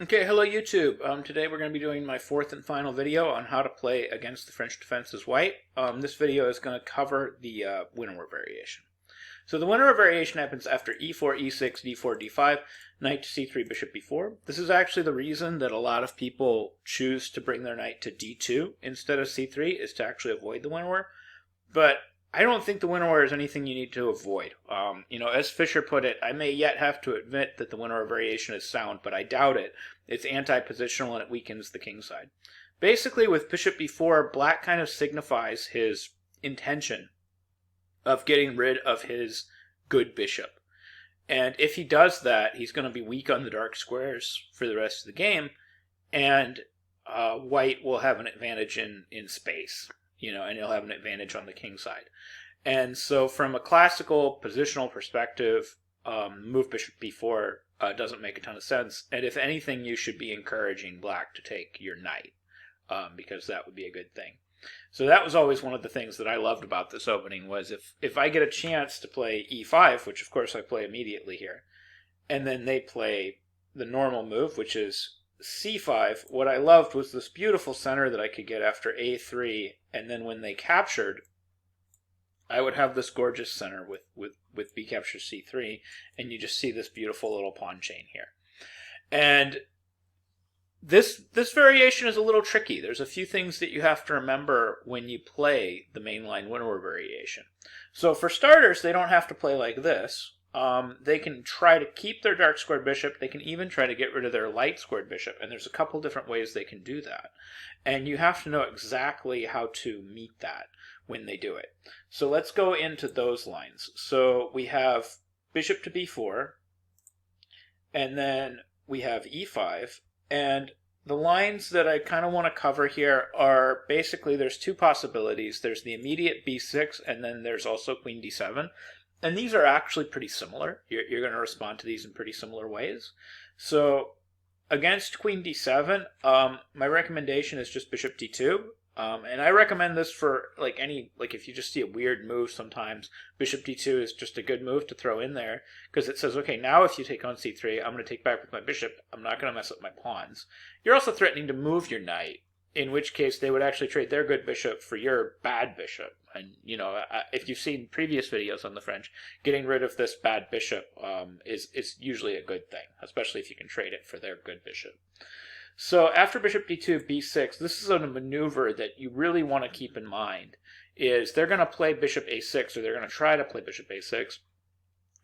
Okay, hello YouTube. Today we're going to be doing my fourth and final video on how to play against the French defense as white. This video is going to cover the Winawer variation. So the Winawer variation happens after e4, e6, d4, d5, knight to c3, bishop b4. This is actually the reason that a lot of people choose to bring their knight to d2 instead of c3, is to actually avoid the Winawer. But I don't think the Winawer is anything you need to avoid. As Fisher put it, I may yet have to admit that the Winawer variation is sound, but I doubt it. It's anti-positional and it weakens the king side. Basically, with bishop b4, black kind of signifies his intention of getting rid of his good bishop. And if he does that, he's going to be weak on the dark squares for the rest of the game, and white will have an advantage in space. And he'll have an advantage on the king side. And so from a classical positional perspective, move bishop b4 doesn't make a ton of sense. And if anything, you should be encouraging black to take your knight, because that would be a good thing. So that was always one of the things that I loved about this opening, was if I get a chance to play e5, which of course I play immediately here, and then they play the normal move, which is c5, what I loved was this beautiful center that I could get after a3, and then when they captured, I would have this gorgeous center with b captures c3, and you just see this beautiful little pawn chain here. And this variation is a little tricky. There's a few things that you have to remember when you play the mainline Winawer variation. So for starters, they don't have to play like this. They can try to keep their dark squared bishop. They can even try to get rid of their light squared bishop. And there's a couple different ways they can do that. And you have to know exactly how to meet that when they do it. So let's go into those lines. So we have bishop to b4, and then we have e5. And the lines that I kind of want to cover here are basically, there's two possibilities. There's the immediate b6, and then there's also queen d7. And these are actually pretty similar. You're going to respond to these in pretty similar ways. So against queen d7, my recommendation is just bishop d2. And I recommend this for if you just see a weird move sometimes, bishop d2 is just a good move to throw in there, because it says, okay, now if you take on c3, I'm going to take back with my bishop. I'm not going to mess up my pawns. You're also threatening to move your knight, in which case they would actually trade their good bishop for your bad bishop. And, if you've seen previous videos on the French, getting rid of this bad bishop is usually a good thing, especially if you can trade it for their good bishop. So after bishop d2, b6, this is a maneuver that you really want to keep in mind, is they're going to play bishop a6, or they're going to try to play bishop a6,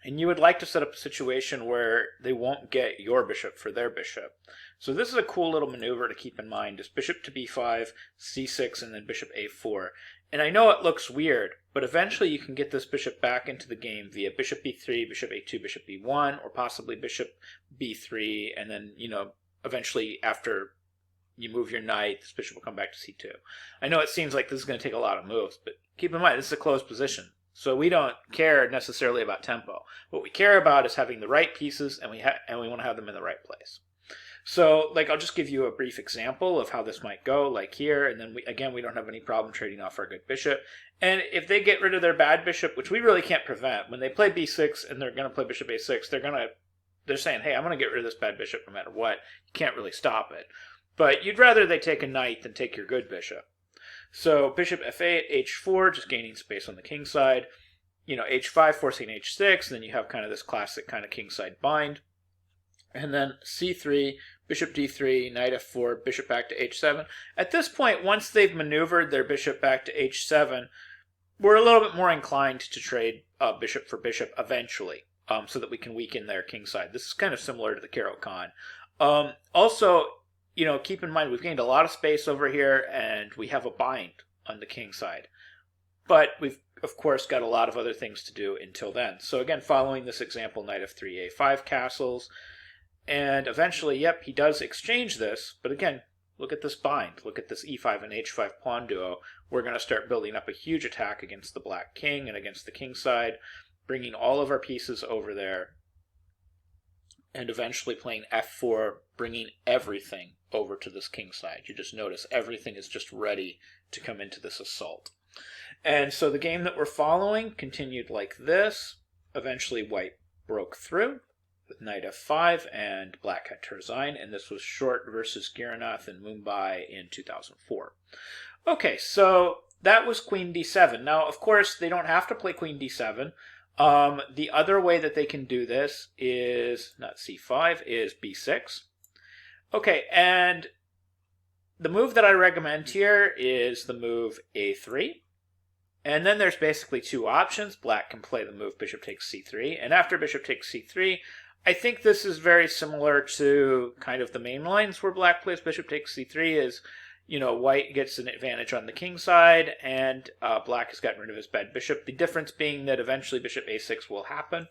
and you would like to set up a situation where they won't get your bishop for their bishop. So this is a cool little maneuver to keep in mind, is bishop to b5, c6, and then bishop a4. And I know it looks weird, but eventually you can get this bishop back into the game via bishop b3, bishop a2, bishop b1, or possibly bishop b3, and then, eventually after you move your knight, this bishop will come back to c2. I know it seems like this is going to take a lot of moves, but keep in mind, this is a closed position. So we don't care necessarily about tempo. What we care about is having the right pieces, and we want to have them in the right place. So, I'll just give you a brief example of how this might go, like here, and then we don't have any problem trading off our good bishop. And if they get rid of their bad bishop, which we really can't prevent, when they play b6 and they're going to play bishop a6, they're saying, hey, I'm going to get rid of this bad bishop no matter what. You can't really stop it. But you'd rather they take a knight than take your good bishop. So bishop f8, h4, just gaining space on the king side. H5 forcing h6, then you have kind of this classic kind of king side bind. And then c3, bishop d3, knight f4, bishop back to h7. At this point, once they've maneuvered their bishop back to h7, we're a little bit more inclined to trade bishop for bishop eventually, so that we can weaken their king side. This is kind of similar to the Caro-Kann. Also, keep in mind, we've gained a lot of space over here, and we have a bind on the king side. But we've, of course, got a lot of other things to do until then. So again, following this example, knight f3, a5 castles. And eventually, yep, he does exchange this. But again, look at this bind. Look at this e5 and h5 pawn duo. We're going to start building up a huge attack against the black king and against the king side, bringing all of our pieces over there, and eventually playing f4, bringing everything over to this king side. You just notice everything is just ready to come into this assault. And so the game that we're following continued like this. Eventually white broke through, with knight f5, and black had to resign, and this was Short versus Giranath in Mumbai in 2004. Okay, so that was queen d7. Now, of course, they don't have to play queen d7. The other way that they can do this is, not c5, is b6. Okay, and the move that I recommend here is the move a3. And then there's basically two options. Black can play the move bishop takes c3. And after bishop takes c3, I think this is very similar to kind of the main lines where black plays bishop takes c3 is, you know, white gets an advantage on the king side, and black has gotten rid of his bad bishop. The difference being that eventually bishop a6 will happen.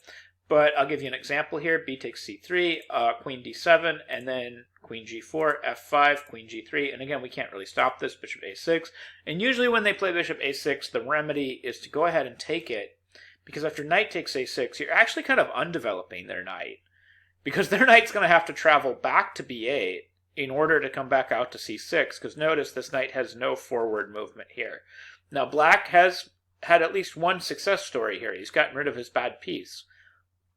But I'll give you an example here. B takes c3, queen d7, and then queen g4, f5, queen g3. And again, we can't really stop this, bishop a6. And usually when they play bishop a6, the remedy is to go ahead and take it, because after knight takes a6, you're actually kind of undeveloping their knight, because their knight's going to have to travel back to b8 in order to come back out to c6, because notice this knight has no forward movement here. Now, black has had at least one success story here. He's gotten rid of his bad piece.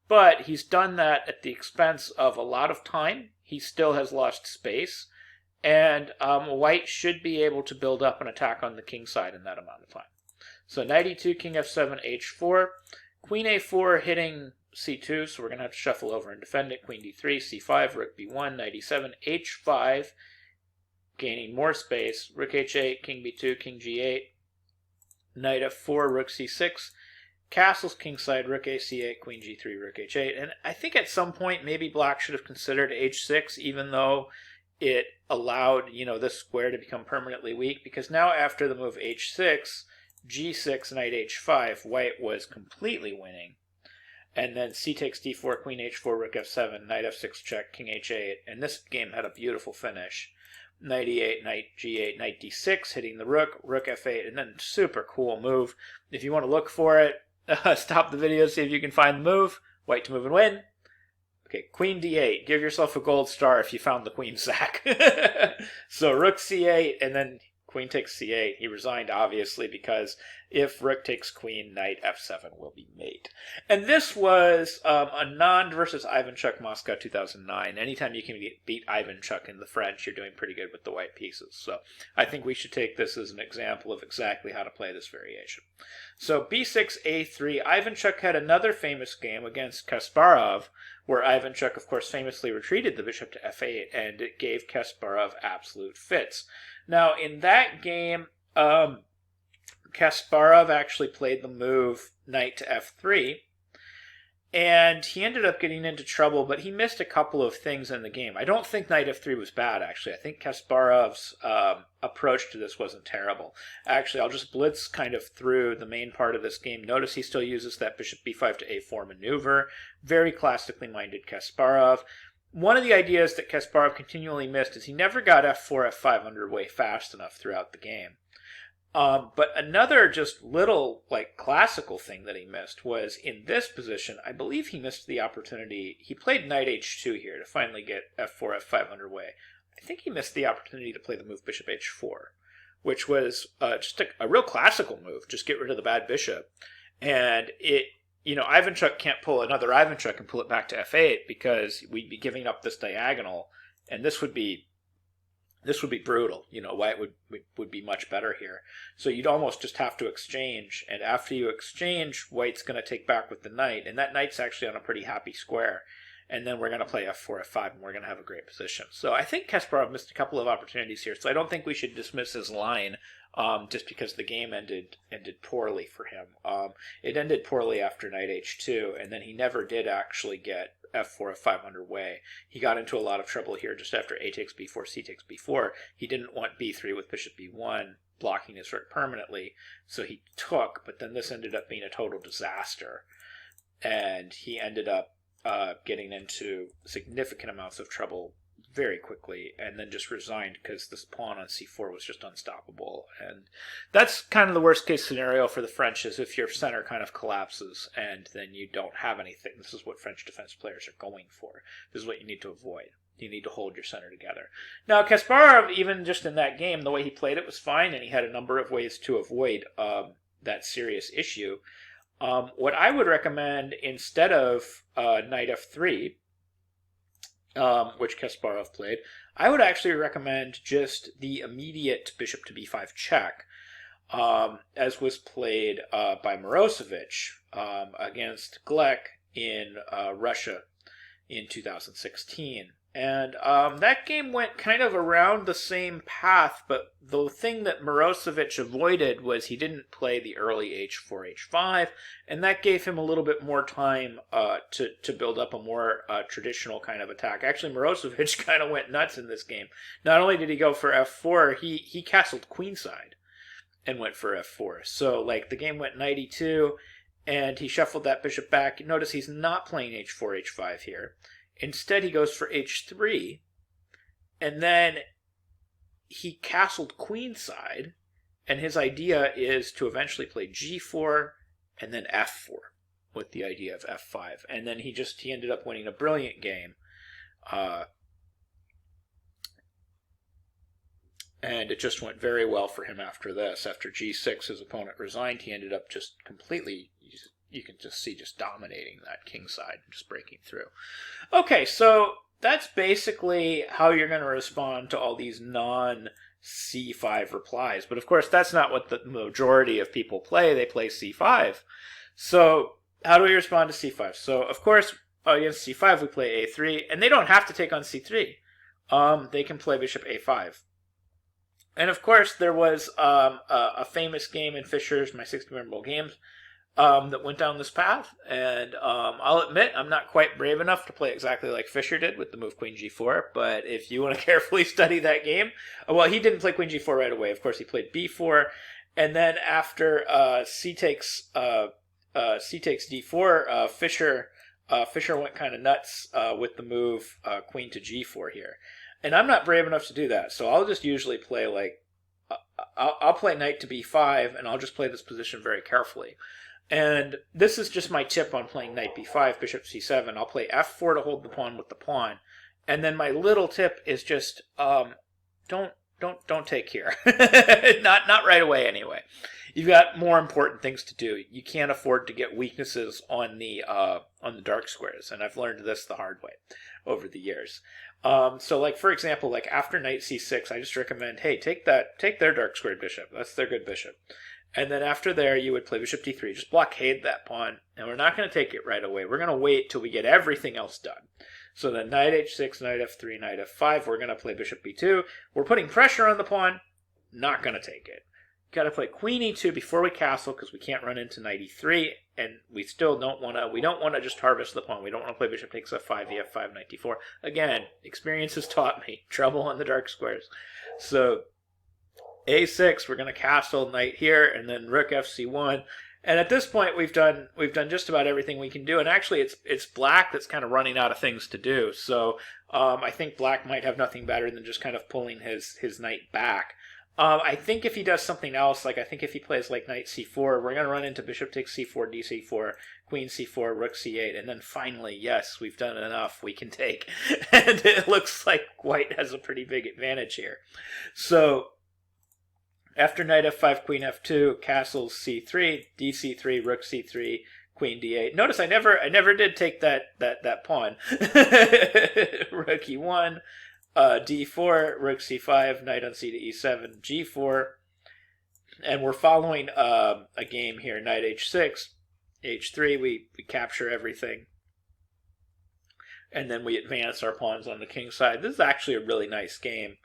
But he's done that at the expense of a lot of time. He still has lost space. And white should be able to build up an attack on the king side in that amount of time. So knight e2, king f7, h4. Queen a4 hitting c2, so we're going to have to shuffle over and defend it. Queen d3, c5, rook b1, knight e7, h5, gaining more space. Rook h8, king b2, king g8, knight f4, rook c6. Castles kingside, rook ac8, queen g3, rook h8. And I think at some point maybe black should have considered h6, even though it allowed, you know, this square to become permanently weak, because now after the move h6, g6, knight h5, white was completely winning. And then c takes d4, queen h4, rook f7, knight f6 check, king h8. And this game had a beautiful finish. Knight e8, knight g8, knight d6, hitting the rook, rook f8, and then super cool move. If you want to look for it, stop the video, see if you can find the move. White to move and win. Okay, queen d8. Give yourself a gold star if you found the queen sack. So rook c8, and then queen takes c8. He resigned, obviously, because if rook takes queen, knight f7 will be mate. And this was Anand versus Ivanchuk, Moscow 2009. Anytime you can beat Ivanchuk in the French, you're doing pretty good with the white pieces. So I think we should take this as an example of exactly how to play this variation. So b6, a3. Ivanchuk had another famous game against Kasparov, where Ivanchuk, of course, famously retreated the bishop to f8, and it gave Kasparov absolute fits. Now, in that game, Kasparov actually played the move knight to f3, and he ended up getting into trouble, but he missed a couple of things in the game. I don't think knight f3 was bad, actually. I think Kasparov's approach to this wasn't terrible. Actually, I'll just blitz kind of through the main part of this game. Notice he still uses that bishop b5 to a4 maneuver. Very classically minded Kasparov. One of the ideas that Kasparov continually missed is he never got f4, f5 underway fast enough throughout the game. But another just little, like, classical thing that he missed was in this position, I believe he missed the opportunity. He played knight h2 here to finally get f4, f5 underway. I think he missed the opportunity to play the move bishop h4, which was just a real classical move. Just get rid of the bad bishop. And it, you know, Ivanchuk can't pull another Ivanchuk and pull it back to f8 because we'd be giving up this diagonal, and this would be brutal. You know, white would be much better here. So you'd almost just have to exchange, and after you exchange, white's going to take back with the knight, and that knight's actually on a pretty happy square. And then we're going to play f4, f5, and we're going to have a great position. So I think Kasparov missed a couple of opportunities here, so I don't think we should dismiss his line just because the game ended poorly for him. It ended poorly after knight h2, and then he never did actually get f4, f5 underway. He got into a lot of trouble here just after a takes b4, c takes b4. He didn't want b3 with bishop b1, blocking his rook permanently, so he took, but then this ended up being a total disaster. And he ended up getting into significant amounts of trouble very quickly, and then just resigned because this pawn on c4 was just unstoppable. And that's kind of the worst case scenario for the French, is if your center kind of collapses and then you don't have anything. This is what French defense players are going for. This is what you need to avoid. You need to hold your center together. Now, Kasparov, even just in that game, the way he played it was fine, and he had a number of ways to avoid that serious issue. What I would recommend instead of knight f3 which Kasparov played. I would actually recommend just the immediate bishop to b5 check, as was played by Mirosevic against Gleck in Russia in 2016. And that game went kind of around the same path, but the thing that Mirosevic avoided was he didn't play the early h4, h5, and that gave him a little bit more time to build up a more traditional kind of attack. Actually, Mirosevic kind of went nuts in this game. Not only did he go for f4, he castled queenside and went for f4. So, like, the game went knight e2, and he shuffled that bishop back. Notice he's not playing h4, h5 here. Instead, he goes for h3, and then he castled queenside, and his idea is to eventually play g4 and then f4 with the idea of f5. And then he ended up winning a brilliant game. And it just went very well for him after this. After g6, his opponent resigned. He ended up just completely, you can just see, just dominating that king side and just breaking through. Okay, so that's basically how you're going to respond to all these non-c5 replies. But of course, that's not what the majority of people play. They play c5. So how do we respond to c5? So, of course, against c5, we play a3. And they don't have to take on c3. They can play bishop a5. And of course, there was a famous game in Fischer's My 60 Memorable Games that went down this path. And I'll admit, I'm not quite brave enough to play exactly like Fischer did with the move Queen G4. But if you want to carefully study that game, well, he didn't play Queen G4 right away. Of course, he played B4. And then after C takes D4, Fischer went kind of nuts with the move Queen to G4 here. And I'm not brave enough to do that, so I'll just usually play I'll play knight to b5, and I'll just play this position very carefully. And this is just my tip on playing knight b5, bishop c7. I'll play f4 to hold the pawn with the pawn, and then my little tip is just don't take here. not right away anyway. You've got more important things to do. You can't afford to get weaknesses on the dark squares, and I've learned this the hard way over the years. So, like, for example, like after knight c6, I just recommend, hey, take their dark squared bishop. That's their good bishop. And then after there, you would play bishop d3. Just blockade that pawn, and we're not going to take it right away. We're going to wait till we get everything else done. So then knight h6, knight f3, knight f5, we're going to play bishop b2. We're putting pressure on the pawn, not going to take it. Got to play queen e2 before we castle, because we can't run into knight e3, and we still don't want to just harvest the pawn. We don't want to play bishop takes f5, ef5, knight d4. Again, experience has taught me trouble on the dark squares. So a6, we're going to castle knight here, and then rook fc1. And at this point, we've done just about everything we can do. And actually, it's black that's kind of running out of things to do. So I think black might have nothing better than just kind of pulling his knight back. I think if he does something else, like I think if he plays like knight c4, we're going to run into bishop takes c4, dc4, queen c4, rook c8, and then finally, yes, we've done enough, we can take. And it looks like white has a pretty big advantage here. So after knight f5, queen f2, castles c3, dc3, rook c3, queen d8. Notice I never did take that pawn. Rook e1. D4, rook c5, knight on c to e7, g4, and we're following a game here, knight h6, h3, we capture everything, and then we advance our pawns on the king side. This is actually a really nice game,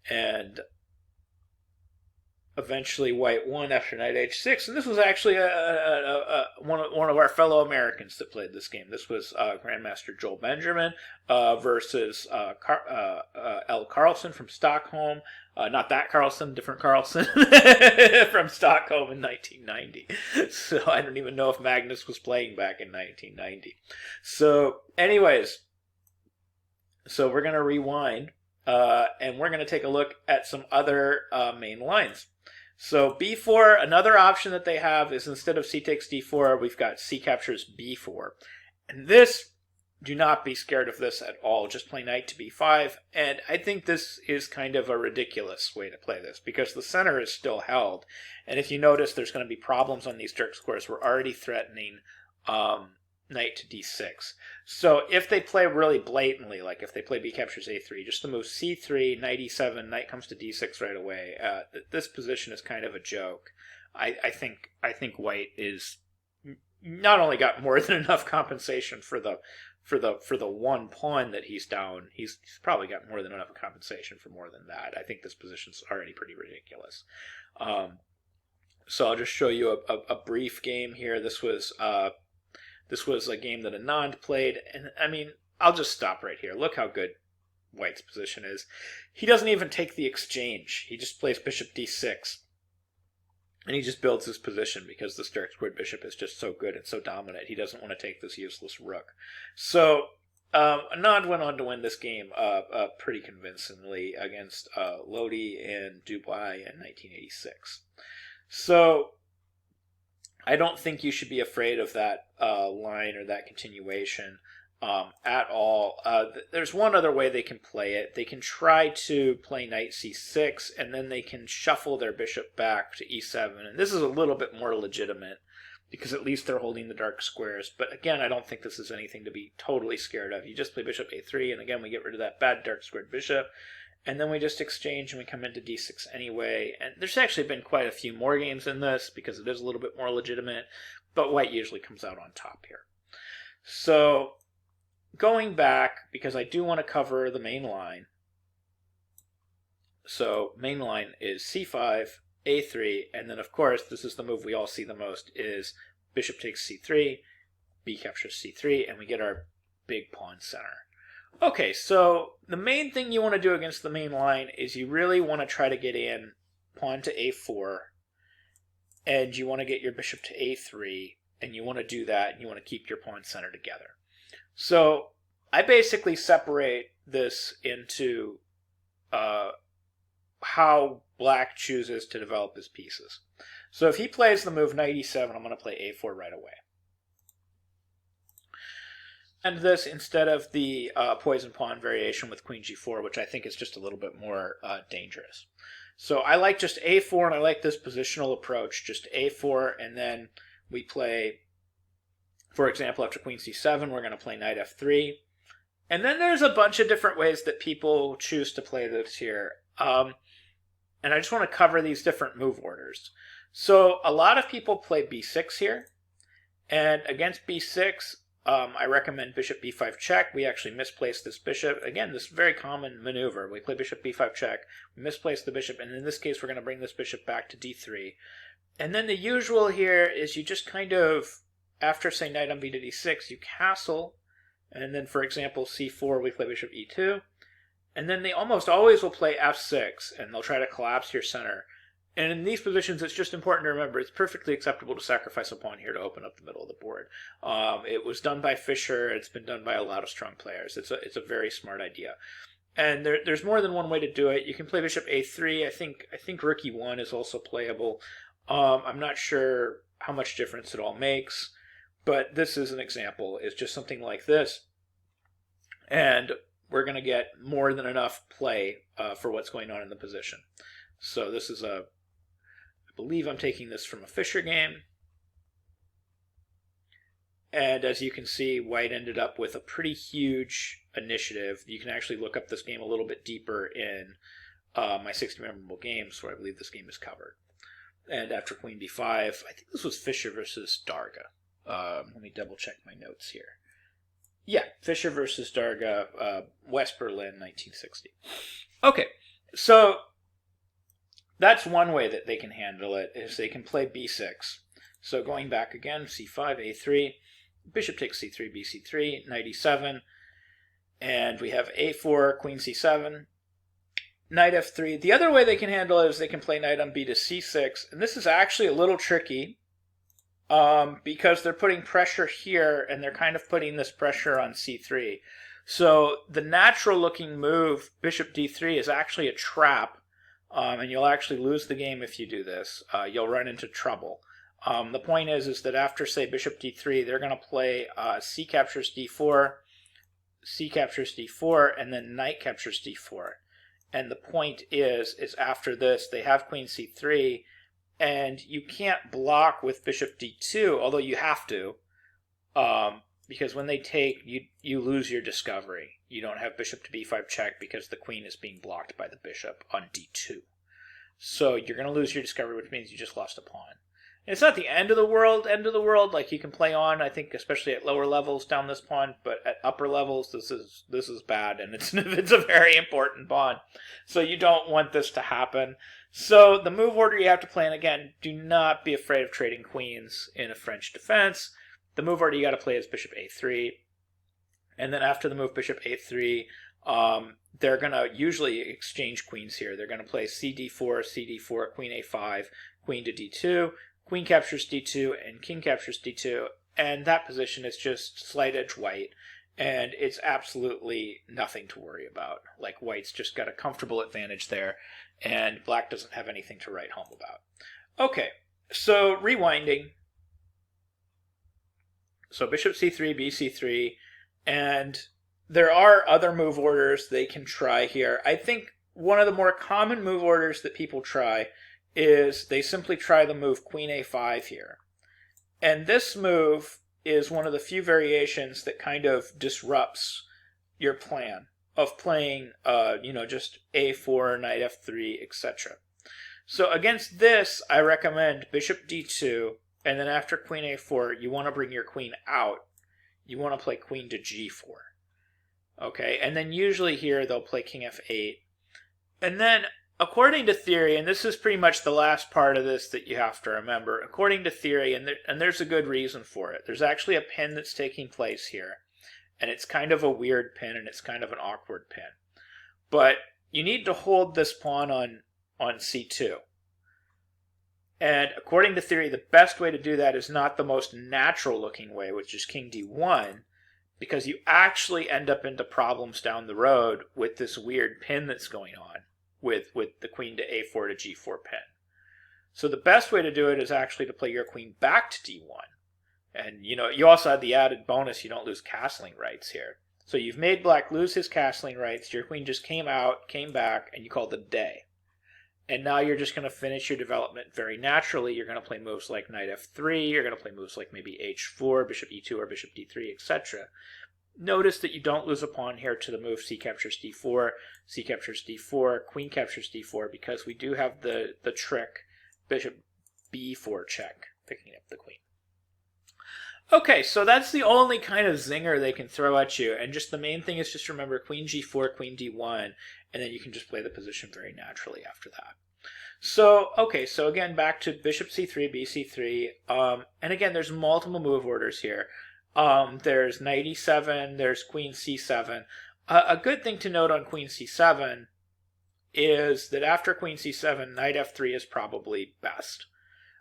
and eventually white won after knight h6, and this was actually one of our fellow Americans that played this game. This was Grandmaster Joel Benjamin versus L. Carlson from Stockholm. Not that Carlson, different Carlson from Stockholm in 1990. So I don't even know if Magnus was playing back in 1990. So anyways, so we're going to rewind, and we're going to take a look at some other main lines. So b4, another option that they have is instead of c takes d4, we've got c captures b4. And this, do not be scared of this at all. Just play knight to b5. And I think this is kind of a ridiculous way to play this because the center is still held. And if you notice, there's going to be problems on these dark squares. We're already threatening knight to d6. So if they play really blatantly, like if they play b captures a3, just the move c3, knight e7, knight comes to d6 right away. This position is kind of a joke. I think white is not only got more than enough compensation for the one pawn that he's down, he's probably got more than enough compensation for more than that. I think this position's already pretty ridiculous. So I'll just show you a brief game here. This was a game that Anand played, and I mean, I'll just stop right here. Look how good White's position is. He doesn't even take the exchange. He just plays bishop d6. And he just builds his position because the dark squared bishop is just so good and so dominant. He doesn't want to take this useless rook. So Anand went on to win this game pretty convincingly against Lodi and Dubai in 1986. So I don't think you should be afraid of that line or that continuation at all. There's one other way they can play it. They can try to play knight c6, and then they can shuffle their bishop back to e7. And this is a little bit more legitimate, because at least they're holding the dark squares. But again, I don't think this is anything to be totally scared of. You just play bishop a3, and again, we get rid of that bad dark squared bishop. And then we just exchange, and we come into d6 anyway. And there's actually been quite a few more games in this, because it is a little bit more legitimate. But white usually comes out on top here. So going back, because I do want to cover the main line. So main line is c5, a3, and then of course, this is the move we all see the most, is bishop takes c3, b captures c3, and we get our big pawn center. Okay, so the main thing you want to do against the main line is you really want to try to get in pawn to a4, and you want to get your bishop to a3, and you want to do that, and you want to keep your pawn center together. So I basically separate this into how black chooses to develop his pieces. So if he plays the move knight e7, I'm going to play a4 right away. And this instead of the poison pawn variation with queen g4, which I think is just a little bit more dangerous. So I like just a4, and I like this positional approach, just a4, and then we play, for example, after queen c7, we're going to play knight f3. And then there's a bunch of different ways that people choose to play this here. And I just want to cover these different move orders. So a lot of people play b6 here. And against b6, I recommend bishop b5 check. We actually misplace this bishop. Again, this very common maneuver. We play bishop b5 check, we misplace the bishop, and in this case we're going to bring this bishop back to d3. And then the usual here is you just kind of, after say knight on b to d6, you castle, and then for example c4 we play bishop e2, and then they almost always will play f6, and they'll try to collapse your center. And in these positions, it's just important to remember it's perfectly acceptable to sacrifice a pawn here to open up the middle of the board. It was done by Fischer. It's been done by a lot of strong players. It's a very smart idea. And there's more than one way to do it. You can play bishop a3. I think rook e1 is also playable. I'm not sure how much difference it all makes, but this is an example. It's just something like this. And we're going to get more than enough play for what's going on in the position. So this is I believe I'm taking this from a Fischer game. And as you can see, white ended up with a pretty huge initiative. You can actually look up this game a little bit deeper in my 60 memorable games, where I believe this game is covered. And after queen b5, I think this was Fischer versus Darga. Let me double check my notes here. Yeah, Fischer versus Darga, West Berlin, 1960. Okay, so that's one way that they can handle it, is they can play b6. So going back again, c5, a3, bishop takes c3, bc3, knight e7, and we have a4, queen c7, knight f3. The other way they can handle it is they can play knight on b to c6, and this is actually a little tricky because they're putting pressure here, and they're kind of putting this pressure on c3. So the natural looking move, bishop d3, is actually a trap. And you'll actually lose the game if you do this. You'll run into trouble. The point is that after, say, bishop d3, they're going to play c captures d4, c captures d4, and then knight captures d4. And the point is after this, they have queen c3, and you can't block with bishop d2, although you have to. because when they take, you lose your discovery. You don't have bishop to b5 check because the queen is being blocked by the bishop on d2. So you're going to lose your discovery, which means you just lost a pawn. It's not the end of the world, like you can play on, I think, especially at lower levels down this pawn, but at upper levels, this is bad, and it's a very important pawn. So you don't want this to happen. So the move order you have to play, and again, do not be afraid of trading queens in a French defense. The move order you got to play is bishop a3, and then after the move bishop a3, they're going to usually exchange queens here. They're going to play cd4, cd4, queen a5, queen to d2, queen captures d2, and king captures d2, and that position is just slight edge white, and it's absolutely nothing to worry about. Like, white's just got a comfortable advantage there, and black doesn't have anything to write home about. Okay, so rewinding. So bishop c3, bc3, and there are other move orders they can try here. I think one of the more common move orders that people try is they simply try the move queen a5 here. And this move is one of the few variations that kind of disrupts your plan of playing, just a4, knight f3, etc. So against this, I recommend bishop d2, and then after queen a4, you want to bring your queen out. You want to play queen to g4. Okay, and then usually here they'll play king f8. And then, according to theory, and this is pretty much the last part of this that you have to remember, according to theory, and there's a good reason for it, there's actually a pin that's taking place here, and it's kind of a weird pin, and it's kind of an awkward pin. But you need to hold this pawn on c2. And according to theory, the best way to do that is not the most natural looking way, which is king d1, because you actually end up into problems down the road with this weird pin that's going on with the queen to a4 to g4 pin. So the best way to do it is actually to play your queen back to d1. And you also have the added bonus, you don't lose castling rights here. So you've made black lose his castling rights, your queen just came out, came back, and you called it a day. And now you're just going to finish your development very naturally. You're going to play moves like knight f3, you're going to play moves like maybe h4, bishop e2, or bishop d3, etc. Notice that you don't lose a pawn here to the move c captures d4, c captures d4, queen captures d4, because we do have the trick bishop b4 check, picking up the queen. Okay, so that's the only kind of zinger they can throw at you, and just the main thing is just remember queen g4, queen d1, and then you can just play the position very naturally after that. So, okay, so again, back to bishop c3, bc3, and again, there's multiple move orders here. There's knight e7, there's queen c7. A good thing to note on queen c7 is that after queen c7, knight f3 is probably best.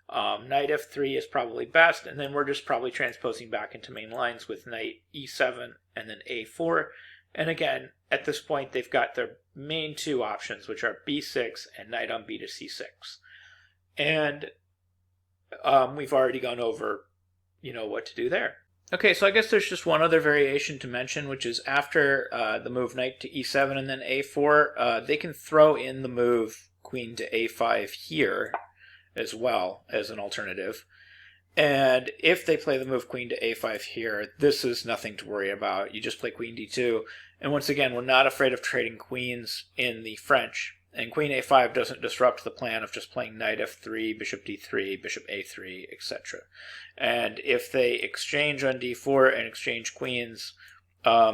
Knight f3 is probably best, and then we're just probably transposing back into main lines with knight e7 and then a4. And again, at this point, they've got their main two options, which are b6 and knight on b to c6. And we've already gone over, what to do there. Okay, so I guess there's just one other variation to mention, which is after the move knight to e7 and then a4, they can throw in the move queen to a5 here as well as an alternative. And if they play the move queen to a5 here, this is nothing to worry about. You just play queen d2. And once again, we're not afraid of trading queens in the French. And queen a5 doesn't disrupt the plan of just playing knight f3, bishop d3, bishop a3, etc. And if they exchange on d4 and exchange queens,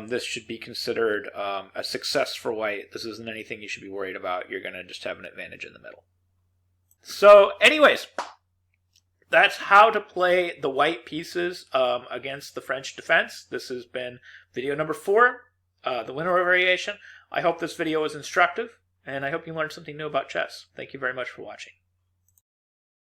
this should be considered a success for white. This isn't anything you should be worried about. You're going to just have an advantage in the middle. So anyways, that's how to play the white pieces against the French defense. This has been video number 4, the Winawer variation. I hope this video was instructive, and I hope you learned something new about chess. Thank you very much for watching.